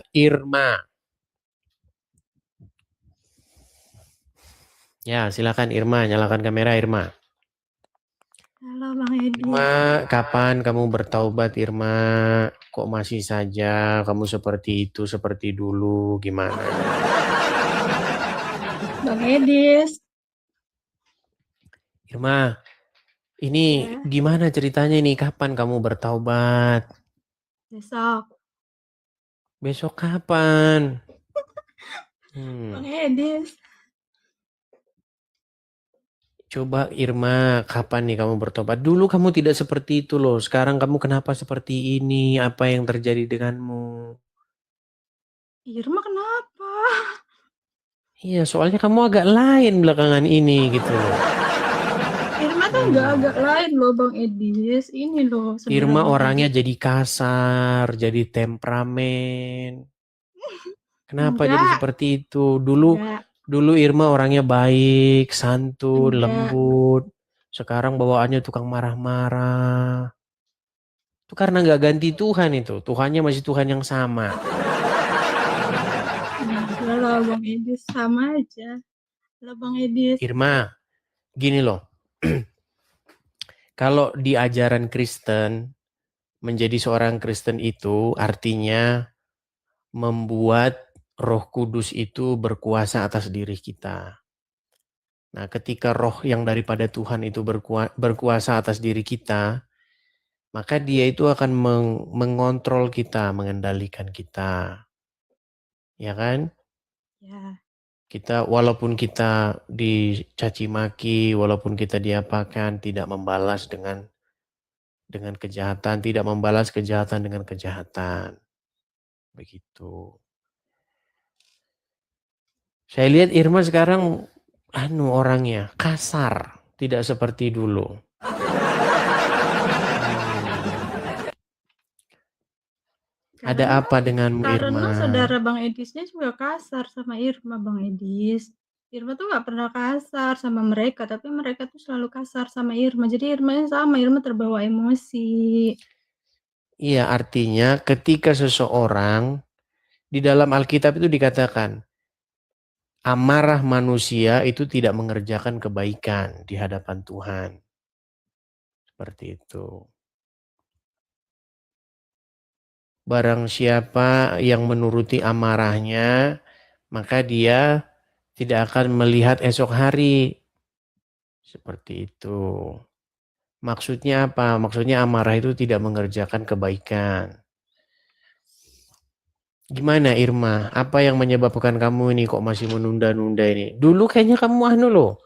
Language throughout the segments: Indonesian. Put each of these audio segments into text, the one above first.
Irma. Ya, silakan Irma, nyalakan kamera Irma. Halo Bang Edi. Irma, kapan kamu bertaubat Irma? Kok masih saja kamu seperti itu, seperti dulu, gimana? Bang Edis. Irma, ini Ya, gimana ceritanya nih? Kapan kamu bertaubat? besok. Besok kapan? Bang Edis. Coba Irma, kapan nih kamu bertobat? Dulu kamu tidak seperti itu loh. Sekarang kamu kenapa seperti ini? Apa yang terjadi denganmu? Irma kenapa? Iya, soalnya kamu agak lain belakangan ini gitu loh. Irma tuh nggak agak lain loh Bang Edis. Ini loh saudara Irma Bang orangnya Edis. jadi kasar, jadi temperamen. Kenapa jadi Enggak, seperti itu? Dulu enggak, dulu Irma orangnya baik, santun, enggak. lembut. Sekarang bawaannya tukang marah-marah. Itu karena nggak ganti Tuhan itu. Tuhannya masih Tuhan yang sama. Enggak lah Bang Edis. Sama aja. Lah Bang Edis. Irma, gini loh. Kalau di ajaran Kristen, menjadi seorang Kristen itu artinya membuat Roh Kudus itu berkuasa atas diri kita. Nah, ketika roh yang daripada Tuhan itu berkuasa atas diri kita, maka dia itu akan mengontrol kita, mengendalikan kita. Ya kan? Ya, Kita walaupun kita dicaci maki, walaupun kita diapakan, tidak membalas dengan kejahatan, tidak membalas kejahatan dengan kejahatan. Begitu. Saya lihat Irma sekarang orangnya kasar, tidak seperti dulu. Ada apa denganmu Irma? karena saudara Bang Edisnya juga kasar sama Irma Bang Edis. Irma tuh nggak pernah kasar sama mereka, tapi mereka tuh selalu kasar sama Irma. Jadi Irma sama, Irma terbawa emosi. Iya, artinya ketika seseorang di dalam Alkitab itu dikatakan amarah manusia itu tidak mengerjakan kebaikan di hadapan Tuhan. Seperti itu. Barang siapa yang menuruti amarahnya, maka dia tidak akan melihat esok hari. Seperti itu. Maksudnya apa? Maksudnya amarah itu tidak mengerjakan kebaikan. Gimana Irma? Apa yang menyebabkan kamu ini kok masih menunda-nunda ini? Dulu kayaknya kamu loh.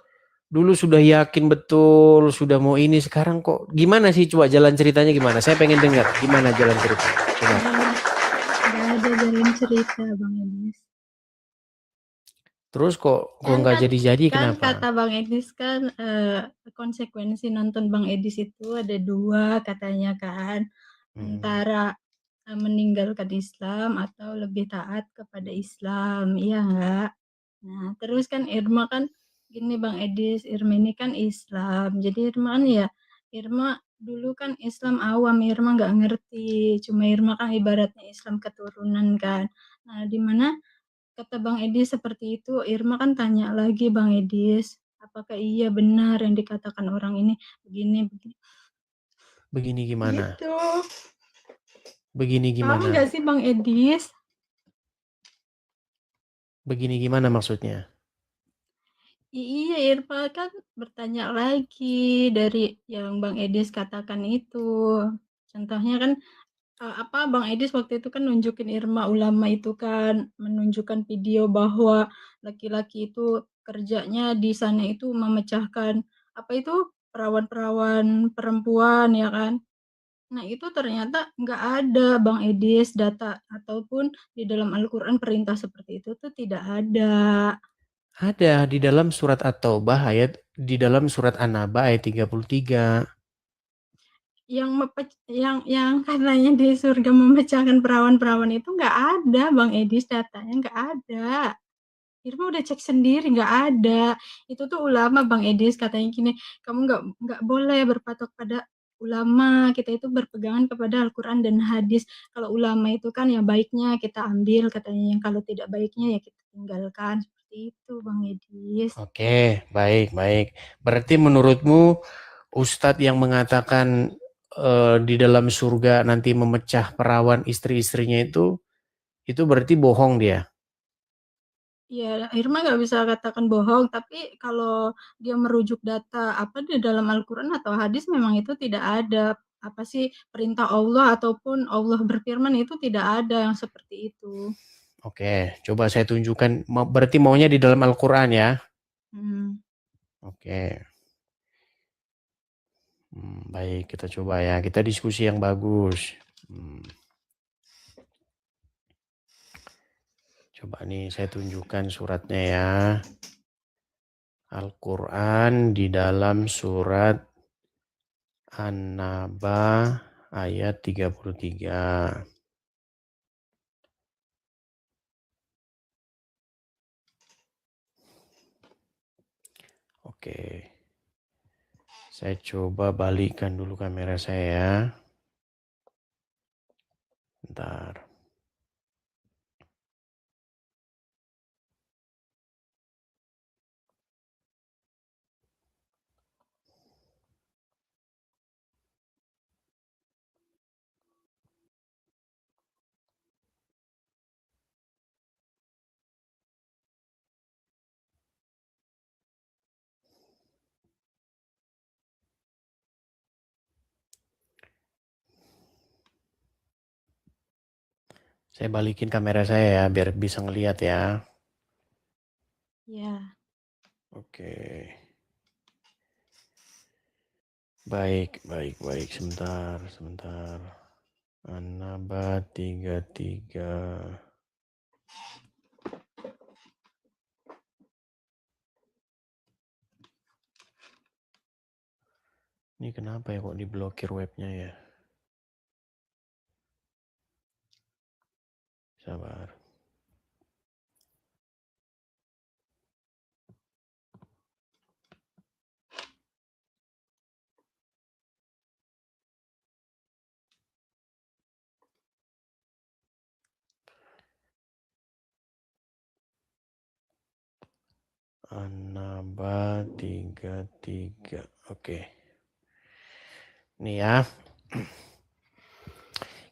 Dulu sudah yakin betul, sudah mau ini. Sekarang kok gimana sih? Coba jalan ceritanya gimana? Saya pengen dengar. Gimana jalan cerita? Coba. Nggak ada jalan cerita Bang Edis. Terus kok Kan nggak kan jadi-jadi kan kenapa? kata Bang Edis kan konsekuensi nonton Bang Edis itu ada dua katanya kan, antara meninggalkan Islam atau lebih taat kepada Islam, iya enggak? Nah, terus kan Irma kan gini Bang Edis, Irma ini kan Islam. Jadi Irma kan ya, Irma dulu kan Islam awam, Irma nggak ngerti. Cuma Irma kan ibaratnya Islam keturunan kan. Nah, di mana kata Bang Edis seperti itu, Irma kan tanya lagi Bang Edis, apakah iya benar yang dikatakan orang ini begini begini. Begini gimana? Gitu. Begini Paham gimana? nggak sih Bang Edis? Begini gimana maksudnya? Iya, Irma kan bertanya lagi dari yang Bang Edis katakan itu. Contohnya kan apa Bang Edis waktu itu kan nunjukin Irma ulama itu kan menunjukkan video bahwa laki-laki itu kerjanya di sana itu memecahkan apa itu perawan-perawan perempuan ya kan. Nah, itu ternyata nggak ada Bang Edis data ataupun di dalam Al-Qur'an perintah seperti itu tuh tidak ada. Ada di dalam surat At-Taubah di dalam surat An-Naba ayat 33. Yang katanya di surga memecahkan perawan-perawan itu nggak ada Bang Edis, datanya nggak ada. Irma udah cek sendiri nggak ada. Itu tuh ulama Bang Edis katanya gini, kamu nggak boleh berpatok pada ulama, kita itu berpegangan kepada Al-Quran dan hadis. Kalau ulama itu kan ya baiknya kita ambil katanya, yang kalau tidak baiknya ya kita tinggalkan. Seperti itu Bang Edis. Oke, baik, baik. Berarti menurutmu Ustadz yang mengatakan di dalam surga nanti memecah perawan istri-istrinya itu berarti bohong dia. Ya, Irma nggak bisa katakan bohong, tapi kalau dia merujuk data apa di dalam Al-Quran atau hadis memang itu tidak ada apa sih perintah Allah ataupun Allah berfirman itu tidak ada yang seperti itu. Oke, coba saya tunjukkan. Berarti maunya di dalam Al-Quran ya. Hmm. Oke. Baik, kita coba ya. Kita diskusi yang bagus. Coba nih saya tunjukkan suratnya ya. Al-Quran di dalam surat An-Naba ayat 33. Oke. Saya coba balikkan dulu kamera saya ya. Bentar. Saya balikin kamera saya ya biar bisa ngelihat ya. Ya. Oke. Baik, baik, baik. Sebentar, sebentar. An-Naba 33. Ini kenapa ya kok diblokir webnya ya? Sabar. An-Naba 33. Oke. Nih ya.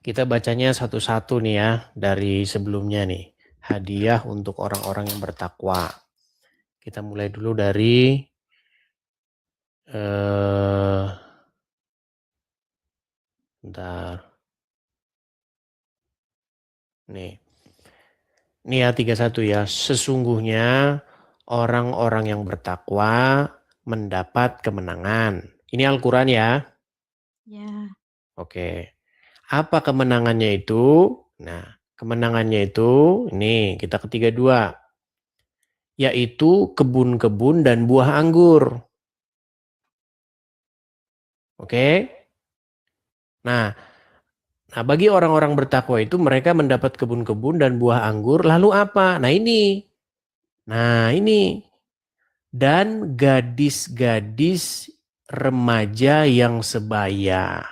Kita bacanya satu-satu nih ya dari sebelumnya nih. Hadiah untuk orang-orang yang bertakwa. Kita mulai dulu dari bentar. Nih. Nih ya 31 ya. Sesungguhnya orang-orang yang bertakwa mendapat kemenangan. Ini Al-Quran ya. Ya. Oke. Apa kemenangannya itu? Nah, kemenangannya itu ini kita ketiga dua. Yaitu kebun-kebun dan buah anggur. Oke. Nah, bagi orang-orang bertakwa itu mereka mendapat kebun-kebun dan buah anggur. Lalu apa? Nah ini. Dan gadis-gadis remaja yang sebaya.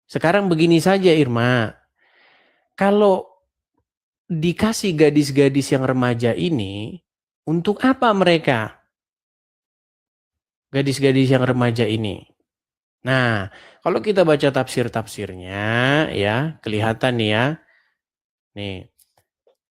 Sekarang begini saja Irma. Kalau dikasih gadis-gadis yang remaja ini, untuk apa mereka? Gadis-gadis yang remaja ini. Nah, kalau kita baca tafsir-tafsirnya ya, kelihatan nih ya. Nih,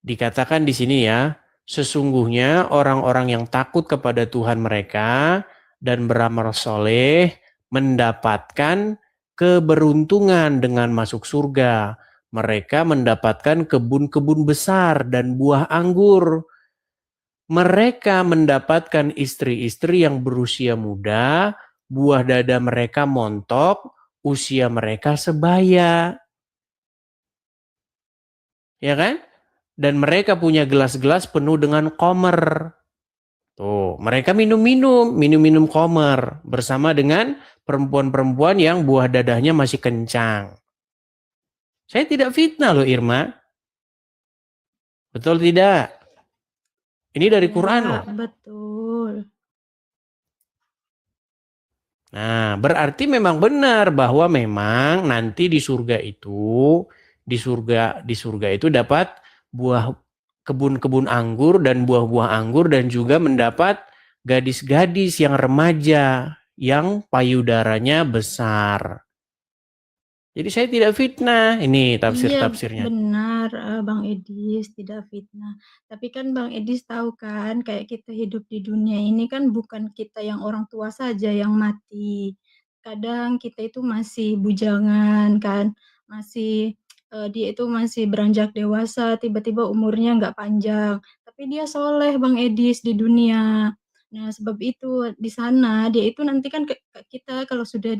dikatakan di sini ya, sesungguhnya orang-orang yang takut kepada Tuhan mereka dan beramal soleh mendapatkan keberuntungan dengan masuk surga. Mereka mendapatkan kebun-kebun besar dan buah anggur. Mereka mendapatkan istri-istri yang berusia muda, buah dada mereka montok, usia mereka sebaya. Ya kan? Dan mereka punya gelas-gelas penuh dengan komer. Tuh, mereka minum-minum komer bersama dengan perempuan-perempuan yang buah dadahnya masih kencang. Saya tidak fitnah loh Irma. Betul tidak? Ini dari Quran Ya, loh. betul. Nah, berarti memang benar bahwa memang nanti di surga itu, di surga itu dapat buah kebun-kebun anggur dan buah-buah anggur dan juga mendapat gadis-gadis yang remaja yang payudaranya besar. Jadi saya tidak fitnah. Ini Iya, tafsir-tafsirnya. benar, Bang Edis, tidak fitnah. Tapi kan Bang Edis tahu kan, kayak kita hidup di dunia ini kan bukan kita yang orang tua saja yang mati. Kadang kita itu masih bujangan kan, masih dia itu masih beranjak dewasa, tiba-tiba umurnya nggak panjang. Tapi dia soleh Bang Edis di dunia. Nah, sebab itu di sana dia itu nanti kan kita kalau sudah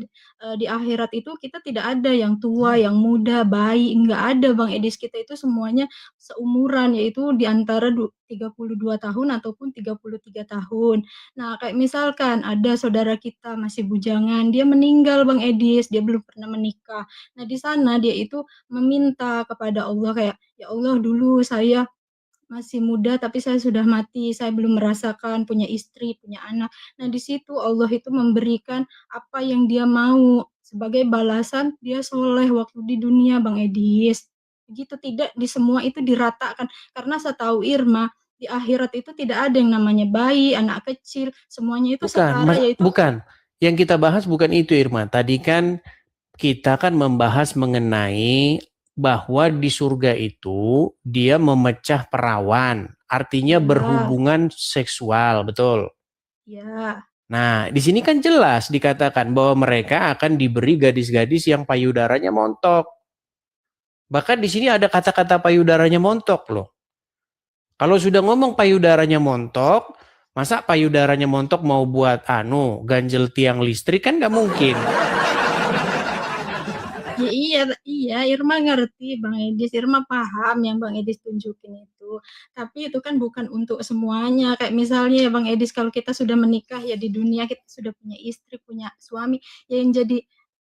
di akhirat itu kita tidak ada yang tua, yang muda, bayi, enggak ada Bang Edis. Kita itu semuanya seumuran, yaitu di antara 32 tahun ataupun 33 tahun. Nah, kayak misalkan ada saudara kita masih bujangan, dia meninggal Bang Edis, dia belum pernah menikah. Nah, di sana dia itu meminta kepada Allah kayak, "Ya Allah, dulu saya masih muda tapi saya sudah mati, saya belum merasakan punya istri, punya anak." Nah, di situ Allah itu memberikan apa yang dia mau sebagai balasan dia soleh waktu di dunia, Bang Edis. Begitu, tidak di semua itu diratakan. Karena setahu Irma, di akhirat itu tidak ada yang namanya bayi, anak kecil, semuanya itu Bukan, setara yaitu bukan. Yang kita bahas bukan itu, Irma. Tadi kan kita kan membahas mengenai bahwa di surga itu dia memecah perawan, artinya ya, berhubungan seksual, betul. ya. Nah, di sini kan jelas dikatakan bahwa mereka akan diberi gadis-gadis yang payudaranya montok. Bahkan di sini ada kata-kata payudaranya montok loh. Kalau sudah ngomong payudaranya montok, masa payudaranya montok mau buat ganjel tiang listrik kan nggak mungkin. Ya iya iya, Irma ngerti Bang Edis, Irma paham yang Bang Edis tunjukin itu. Tapi itu kan bukan untuk semuanya. Kayak misalnya ya Bang Edis, kalau kita sudah menikah ya di dunia kita sudah punya istri, punya suami, ya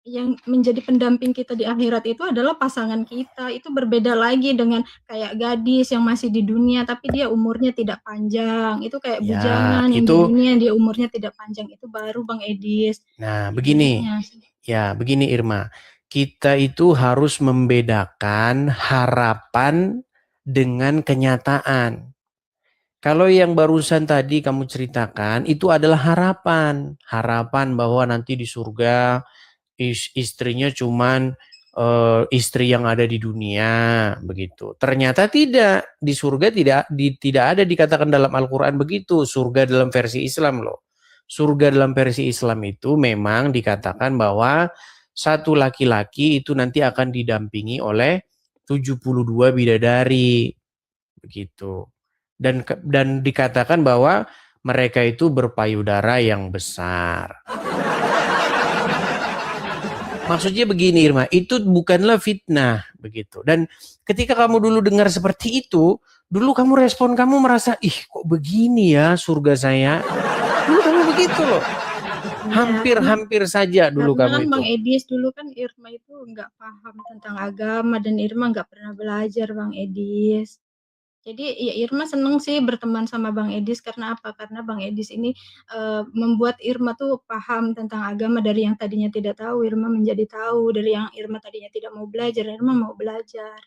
yang menjadi pendamping kita di akhirat itu adalah pasangan kita. Itu berbeda lagi dengan kayak gadis yang masih di dunia tapi dia umurnya tidak panjang. Itu kayak Ya, bujangan yang di itu. dunia dia umurnya tidak panjang. Itu baru Bang Edis. Nah, begini. Bedanya. Ya, begini Irma. Kita itu harus membedakan harapan dengan kenyataan. Kalau yang barusan tadi kamu ceritakan itu adalah harapan. Harapan bahwa nanti di surga istrinya cuman istri yang ada di dunia begitu. Ternyata tidak, di surga tidak ada dikatakan dalam Al-Qur'an begitu. Surga dalam versi Islam loh. Surga dalam versi Islam itu memang dikatakan bahwa satu laki-laki itu nanti akan didampingi oleh 72 bidadari begitu. Dan dikatakan bahwa mereka itu berpayudara yang besar. Maksudnya begini Irma, itu bukanlah fitnah begitu. Dan ketika kamu dulu dengar seperti itu, dulu respon kamu merasa, ih kok begini ya surga saya. Dulu kamu begitu loh. Iya, Hampir-hampir saja dulu karena kamu kan itu. Bang Edis dulu kan Irma itu nggak paham tentang agama dan Irma nggak pernah belajar Bang Edis. Jadi ya Irma seneng sih berteman sama Bang Edis karena apa? Karena Bang Edis ini membuat Irma tuh paham tentang agama dari yang tadinya tidak tahu, Irma menjadi tahu, dari yang Irma tadinya tidak mau belajar, Irma mau belajar.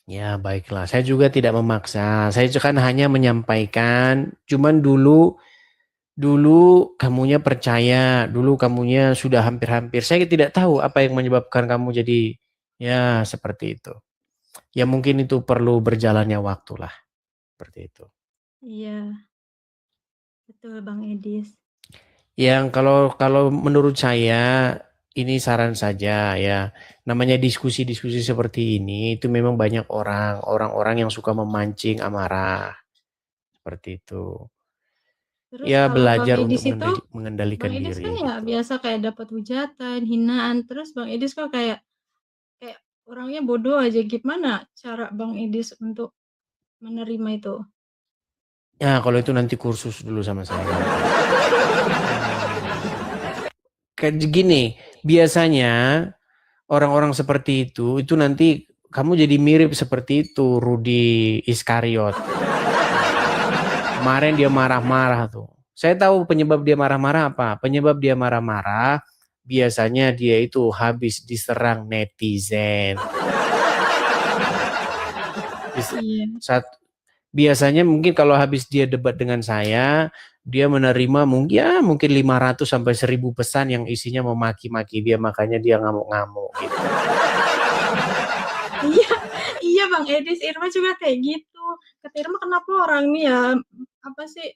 Ya baiklah, saya juga tidak memaksa. Saya kan hanya menyampaikan, cuman dulu kamunya percaya, dulu kamunya sudah hampir-hampir. Saya tidak tahu apa yang menyebabkan kamu jadi ya seperti itu. Ya mungkin itu perlu berjalannya waktu lah, seperti itu. Iya, betul Bang Edis. Yang kalau menurut saya ini saran saja ya. Namanya diskusi-diskusi seperti ini itu memang banyak orang-orang yang suka memancing amarah seperti itu. Terus Ya kalau Bang belajar untuk Edis itu, mengendalikan Bang Edis diri kan ya gitu. biasa kayak dapat hujatan, hinaan, terus Bang Edis kok kayak kayak orangnya bodoh aja, gimana cara Bang Edis untuk menerima itu? Ya kalau itu nanti kursus dulu sama saya. Kayak gini, biasanya orang-orang seperti itu nanti kamu jadi mirip seperti itu Rudi Iskariot. Kemarin dia marah-marah tuh. Saya tahu penyebab dia marah-marah apa. Penyebab dia marah-marah biasanya dia itu habis diserang netizen. Iya. Biasanya mungkin kalau habis dia debat dengan saya, dia menerima mungkin 500 sampai 1000 pesan yang isinya memaki-maki dia, makanya dia ngamuk-ngamuk gitu. Iya, iya Bang Edis, Irma juga kayak gitu. Kata Irma, kenapa orang nih ya, apa sih,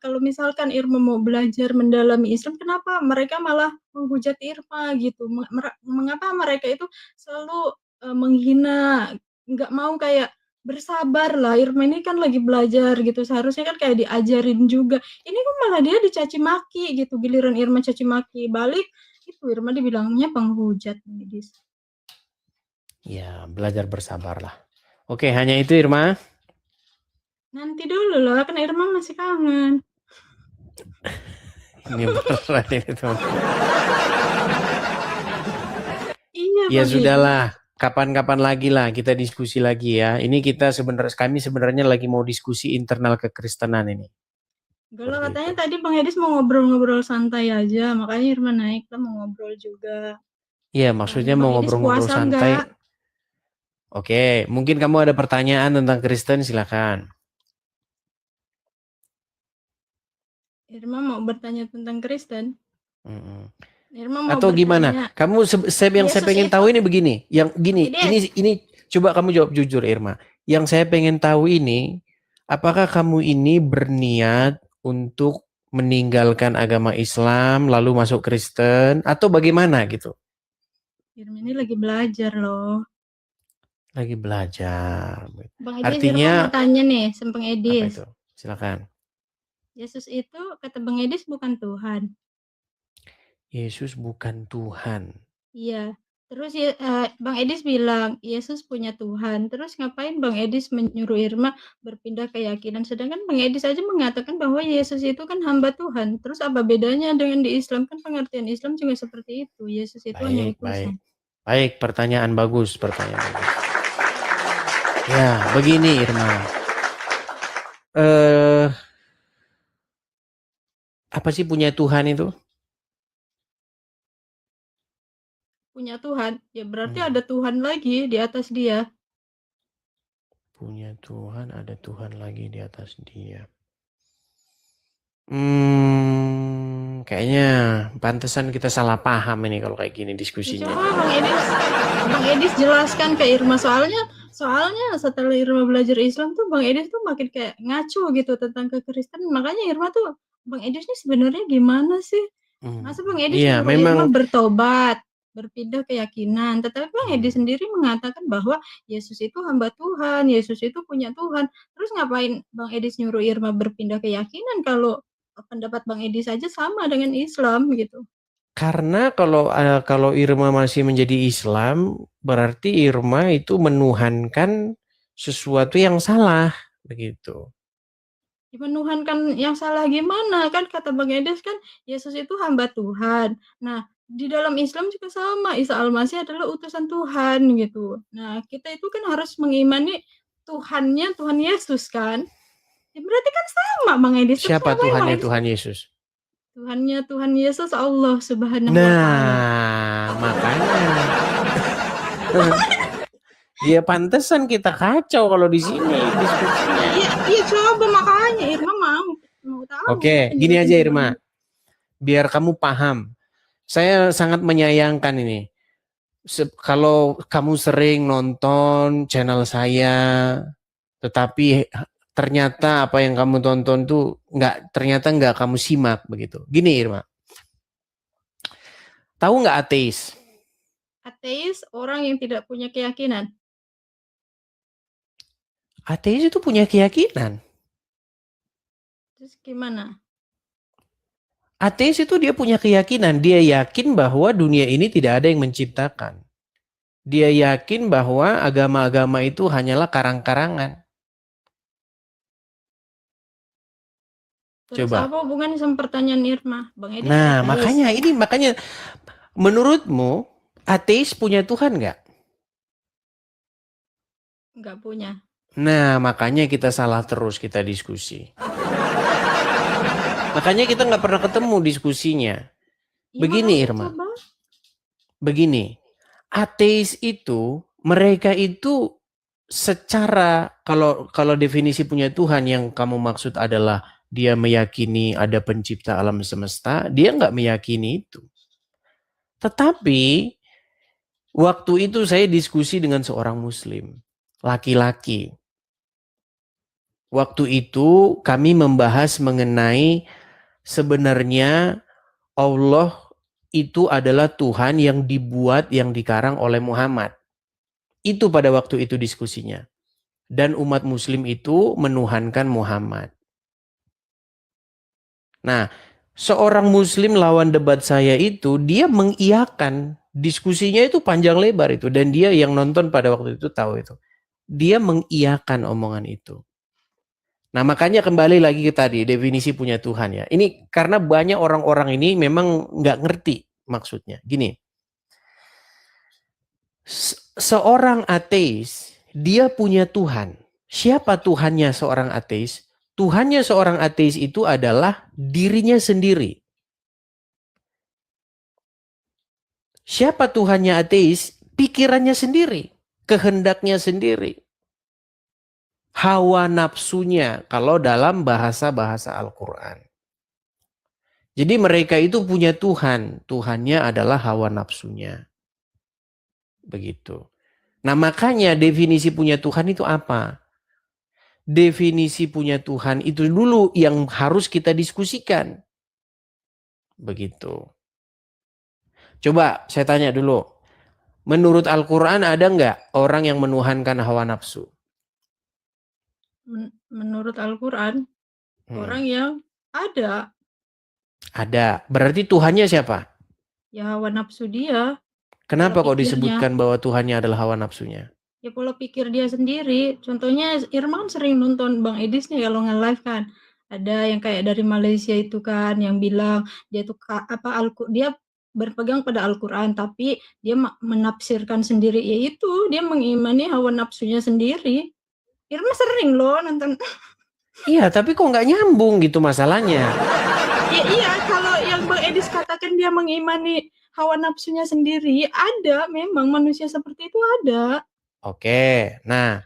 kalau misalkan Irma mau belajar mendalami Islam, kenapa mereka malah menghujat Irma gitu? Mengapa mereka itu selalu menghina, nggak mau kayak bersabar lah. Irma ini kan lagi belajar gitu, seharusnya kan kayak diajarin juga. Ini kok malah dia dicaci maki gitu, giliran Irma caci maki balik, itu Irma dibilangnya penghujat Edis. Ya, belajar bersabarlah. Oke, hanya itu Irma. Nanti dulu loh, kan Irma masih kangen. Ini berat ini tuh. Iya Ya Bang sudahlah, Edis. kapan-kapan lagi lah kita diskusi lagi ya. Ini kami sebenarnya lagi mau diskusi internal kekristenan ini. Kalau Seperti katanya itu. tadi Bang Edis mau ngobrol-ngobrol santai aja, makanya Irma naik lah mau ngobrol juga. Iya, Soalnya maksudnya mau Bang Edis ngobrol-ngobrol puasa santai. enggak? Oke, mungkin kamu ada pertanyaan tentang Kristen, silakan. Irma mau bertanya tentang Kristen. Mm-mm. Irma mau Atau gimana? bertanya, Yang saya Yesus pengen itu, tahu ini begini. Yang gini, Edis, ini coba kamu jawab jujur Irma. Yang saya pengen tahu ini, apakah kamu ini berniat untuk meninggalkan agama Islam lalu masuk Kristen atau bagaimana gitu? Irma ini lagi belajar loh. Lagi belajar. Bang Edis, Irma mau Artinya tanya nih, Sempeng apa Edis. itu? Silakan. Yesus itu kata Bang Edis bukan Tuhan. Yesus bukan Tuhan. Iya. Terus ya, Bang Edis bilang Yesus punya Tuhan. Terus ngapain Bang Edis menyuruh Irma berpindah keyakinan? Sedangkan Bang Edis aja mengatakan bahwa Yesus itu kan hamba Tuhan. Terus apa bedanya dengan di Islam? Kan pengertian Islam juga seperti itu. Yesus itu hanya Baik, baik. utusan. Baik, pertanyaan bagus. Ya, begini Irma. Apa sih punya Tuhan itu? Punya Tuhan, ya berarti ada Tuhan lagi di atas dia. Punya Tuhan, ada Tuhan lagi di atas dia. Kayaknya pantesan kita salah paham ini kalau kayak gini diskusinya. Coba Bang Edis jelaskan ke Irma, soalnya setelah Irma belajar Islam tuh Bang Edis tuh makin kayak ngaco gitu tentang kekristenan. Makanya Irma tuh, Bang Edis ini sebenarnya gimana sih? Masa Bang Edis Iya, nyuruh Irma memang bertobat, berpindah keyakinan, tetapi Bang Edis sendiri mengatakan bahwa Yesus itu hamba Tuhan, Yesus itu punya Tuhan. Terus ngapain Bang Edis nyuruh Irma berpindah keyakinan kalau pendapat Bang Edis saja sama dengan Islam gitu? karena kalau Irma masih menjadi Islam, berarti Irma itu menuhankan sesuatu yang salah, begitu. Menuhankan yang salah gimana? Kan kata Bang Edes kan Yesus itu hamba Tuhan. Nah, di dalam Islam juga sama. Isa Al-Masih adalah utusan Tuhan gitu. Nah, kita itu kan harus mengimani Tuhannya Tuhan Yesus kan? Ya berarti kan sama Bang Edes. Siapa Tuhannya Tuhan Yesus? Tuhannya Tuhan Yesus Allah Subhanahu wa taala. Nah, makanya. Ya pantesan kita kacau kalau di sini diskusinya. Iya coba makanya Irma mau tahu. Oke, gini aja Irma. Biar kamu paham. Saya sangat menyayangkan ini. Kalau kamu sering nonton channel saya, tetapi ternyata apa yang kamu tonton tuh ternyata nggak kamu simak begitu. Gini Irma, tahu nggak ateis? Ateis orang yang tidak punya keyakinan. Ateis itu punya keyakinan. Terus gimana? Ateis itu dia punya keyakinan. Dia yakin bahwa dunia ini tidak ada yang menciptakan. Dia yakin bahwa agama-agama itu hanyalah karang-karangan. Terus Coba. apa hubungannya sama pertanyaan Irma? Bang Edis Nah, ateis. makanya menurutmu ateis punya Tuhan nggak? Nggak punya. Nah, makanya kita salah terus kita diskusi. Makanya kita nggak pernah ketemu diskusinya. Ya Begini makanya Irma, coba. begini. Ateis itu, mereka itu secara kalau definisi punya Tuhan yang kamu maksud adalah dia meyakini ada pencipta alam semesta, dia nggak meyakini itu. Tetapi waktu itu saya diskusi dengan seorang muslim, laki-laki. Waktu itu kami membahas mengenai sebenarnya Allah itu adalah Tuhan yang dibuat, yang dikarang oleh Muhammad. Itu pada waktu itu diskusinya. Dan umat muslim itu menuhankan Muhammad. Nah, seorang muslim lawan debat saya itu, dia mengiyakan. Diskusinya itu panjang lebar itu. Dan dia yang nonton pada waktu itu tahu itu. Dia mengiyakan omongan itu. Nah, makanya kembali lagi ke tadi, definisi punya Tuhan ya. Ini karena banyak orang-orang ini memang nggak ngerti maksudnya. Gini, seorang ateis, dia punya Tuhan. Siapa Tuhannya seorang ateis? Tuhannya seorang ateis itu adalah dirinya sendiri. Siapa Tuhannya ateis? Pikirannya sendiri, kehendaknya sendiri, hawa nafsunya kalau dalam bahasa-bahasa Al-Quran. Jadi mereka itu punya Tuhan, Tuhannya adalah hawa nafsunya. Begitu. Nah makanya definisi punya Tuhan itu apa? Definisi punya Tuhan itu dulu yang harus kita diskusikan. Begitu. Coba saya tanya dulu. Menurut Al-Quran ada nggak orang yang menuhankan hawa nafsu? Menurut Al-Quran, orang yang ada. Ada. Berarti Tuhannya siapa? Ya hawa nafsu dia. Pola Kenapa kok pikirnya. disebutkan bahwa Tuhannya adalah hawa nafsunya? Ya pola pikir dia sendiri. Contohnya Irman sering nonton Bang Edis nih kalau nge-live kan. Ada yang kayak dari Malaysia itu kan yang bilang dia tuh dia berpegang pada Al-Quran tapi dia menafsirkan sendiri, yaitu dia mengimani hawa nafsunya sendiri. Irma sering loh nonton. Iya, tapi kok nggak nyambung gitu masalahnya. Ya iya, kalau yang Bang Edis katakan dia mengimani hawa nafsunya sendiri, ada memang manusia seperti itu ada. Oke, nah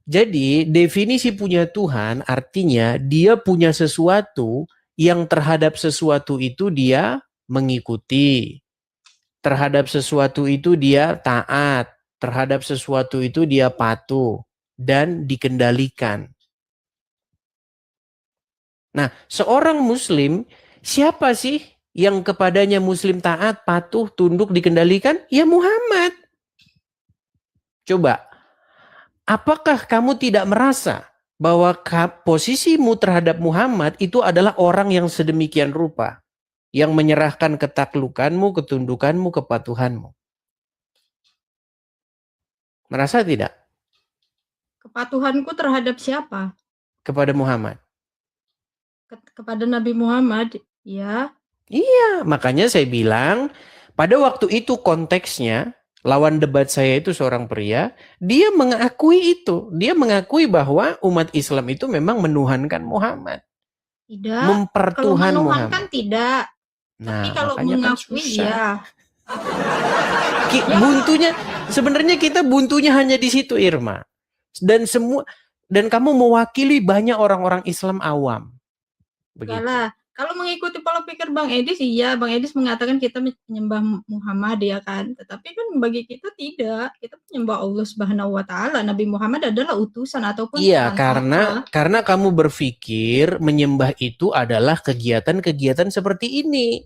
jadi definisi punya Tuhan artinya dia punya sesuatu yang terhadap sesuatu itu dia mengikuti. Terhadap sesuatu itu dia taat. Terhadap sesuatu itu dia patuh. Dan dikendalikan. Nah, seorang muslim, siapa sih yang kepadanya muslim taat, patuh, tunduk, dikendalikan? Ya Muhammad. Coba, apakah kamu tidak merasa bahwa posisimu terhadap Muhammad itu adalah orang yang sedemikian rupa, yang menyerahkan ketaklukanmu, ketundukanmu, kepatuhanmu? Merasa tidak? Kepatuhanku terhadap siapa? Kepada Muhammad. Kepada Nabi Muhammad, ya. Iya, makanya saya bilang pada waktu itu konteksnya lawan debat saya itu seorang pria, dia mengakui itu. Dia mengakui bahwa umat Islam itu memang menuhankan Muhammad. Tidak. Kalau Mempertuhan menuhankan Muhammad. tidak. Tapi Nah, kalau makanya kan mengakui susah. ya. Ya, Buntunya sebenarnya kita buntunya hanya di situ, Irma. Dan kamu mewakili banyak orang-orang Islam awam. enggak Begitu. lah. Kalau mengikuti pola pikir Bang Edis, iya, Bang Edis mengatakan kita menyembah Muhammad ya kan. Tetapi kan bagi kita tidak. Kita menyembah Allah Subhanahu wa taala. Nabi Muhammad adalah utusan ataupun Iya, perantara. karena kamu berpikir menyembah itu adalah kegiatan-kegiatan seperti ini.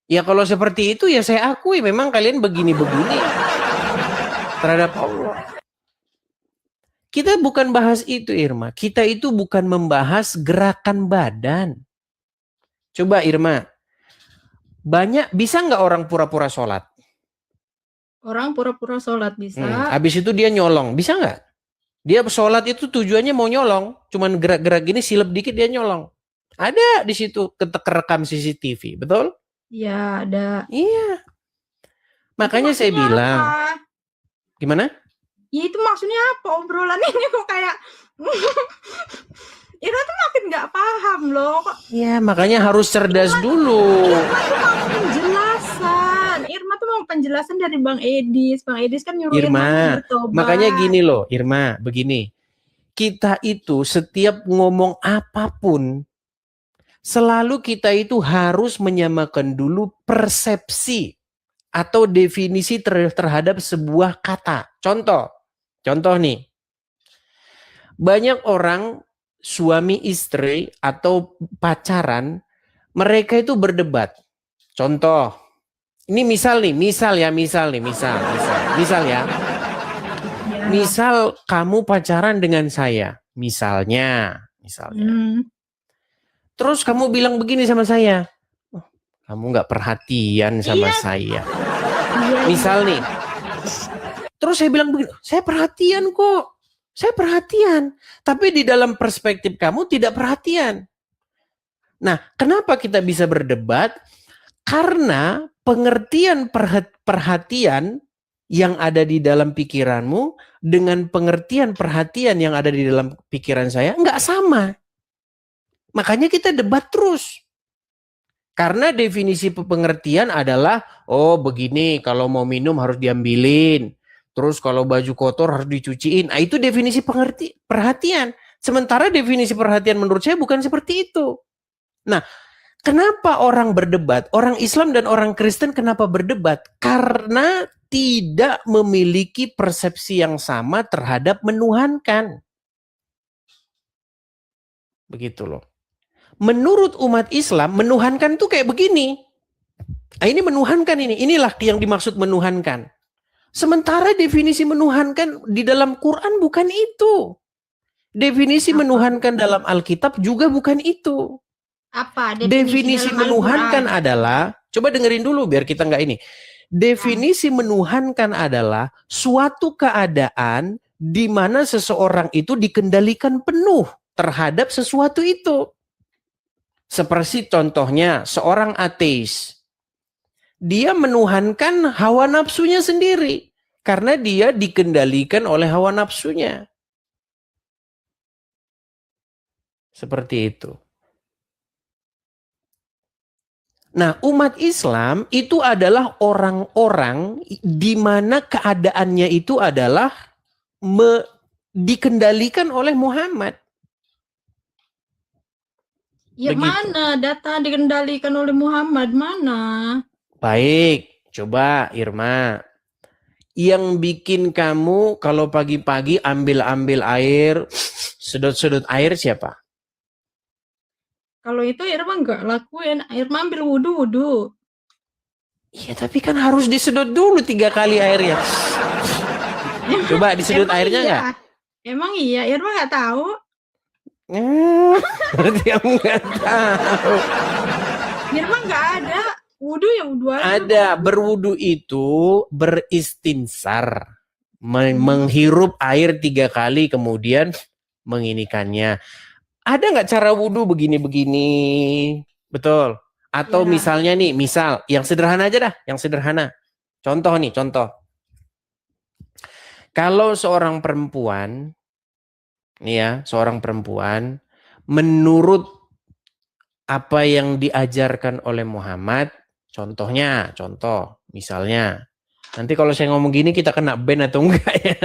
Ya kalau seperti itu ya saya akui memang kalian begini-begini terhadap Allah. Kita bukan bahas itu, Irma. Kita itu bukan membahas gerakan badan. Coba Irma, bisa nggak orang pura-pura sholat? Orang pura-pura sholat bisa. Habis itu dia nyolong, bisa nggak? Dia sholat itu tujuannya mau nyolong, cuman gerak-gerak gini silap dikit dia nyolong. Ada di situ kerekam CCTV, betul? Ya, ada. Iya. Itu Makanya saya maksudnya bilang, apa? gimana? Ya itu maksudnya apa? Obrolan ini kok kayak Ira tuh makin nggak paham loh. Ya, makanya harus cerdas dulu. Irma tuh mau penjelasan dari Bang Edis. Bang Edis kan nyuruh Irma bertobat. Makanya gini loh, Irma, begini. Kita itu setiap ngomong apapun, selalu kita itu harus menyamakan dulu persepsi atau definisi terhadap sebuah kata. Contoh nih. Banyak orang suami istri atau pacaran, mereka itu berdebat. Contoh, ini misal ya. Misal kamu pacaran dengan saya, misalnya. Terus kamu bilang begini sama saya, oh, kamu nggak perhatian sama saya. Misal nih, terus saya bilang begini, saya perhatian kok. Saya perhatian, tapi di dalam perspektif kamu tidak perhatian. Nah, kenapa kita bisa berdebat? Karena pengertian perhatian yang ada di dalam pikiranmu dengan pengertian perhatian yang ada di dalam pikiran saya nggak sama. Makanya kita debat terus. Karena definisi pengertian adalah, oh begini, kalau mau minum harus diambilin. Terus kalau baju kotor harus dicuciin. Nah, itu definisi perhatian. Sementara definisi perhatian menurut saya bukan seperti itu. Nah, kenapa orang berdebat? Orang Islam dan orang Kristen kenapa berdebat? Karena tidak memiliki persepsi yang sama terhadap menuhankan. Begitu loh. Menurut umat Islam, menuhankan itu kayak begini. Nah, ini menuhankan ini. Inilah yang dimaksud menuhankan. Sementara definisi menuhankan di dalam Quran bukan itu. Definisi menuhankan dalam Alkitab juga bukan itu. Apa definisi menuhankan adalah, coba dengerin dulu biar kita nggak ini. Definisi menuhankan adalah suatu keadaan di mana seseorang itu dikendalikan penuh terhadap sesuatu itu. Seperti contohnya seorang ateis. Dia menuhankan hawa nafsunya sendiri. Karena dia dikendalikan oleh hawa nafsunya. Seperti itu. Nah, umat Islam itu adalah orang-orang di mana keadaannya itu adalah dikendalikan oleh Muhammad. Ya begitu. Mana data dikendalikan oleh Muhammad, mana? Baik, coba Irma. Yang bikin kamu kalau pagi-pagi ambil air, sedot-sedot air siapa? Kalau itu Irma nggak lakuin, Irma ambil wudhu. Iya, tapi kan harus disedot dulu 3 kali airnya. Coba disedot airnya nggak? Emang iya, Irma nggak tahu. Berarti kamu nggak tahu. Irma nggak ada. Wudhu ya wudhu aja. Ada, berwudhu itu beristinsar. Menghirup air 3 kali kemudian menginikannya. Ada nggak cara wudhu begini-begini? Betul. Atau ya. Misalnya nih, misal yang sederhana aja dah, yang sederhana. Contoh. Kalau seorang perempuan, nih ya, seorang perempuan, menurut apa yang diajarkan oleh Muhammad, contoh, misalnya, nanti kalau saya ngomong gini kita kena ban atau enggak ya?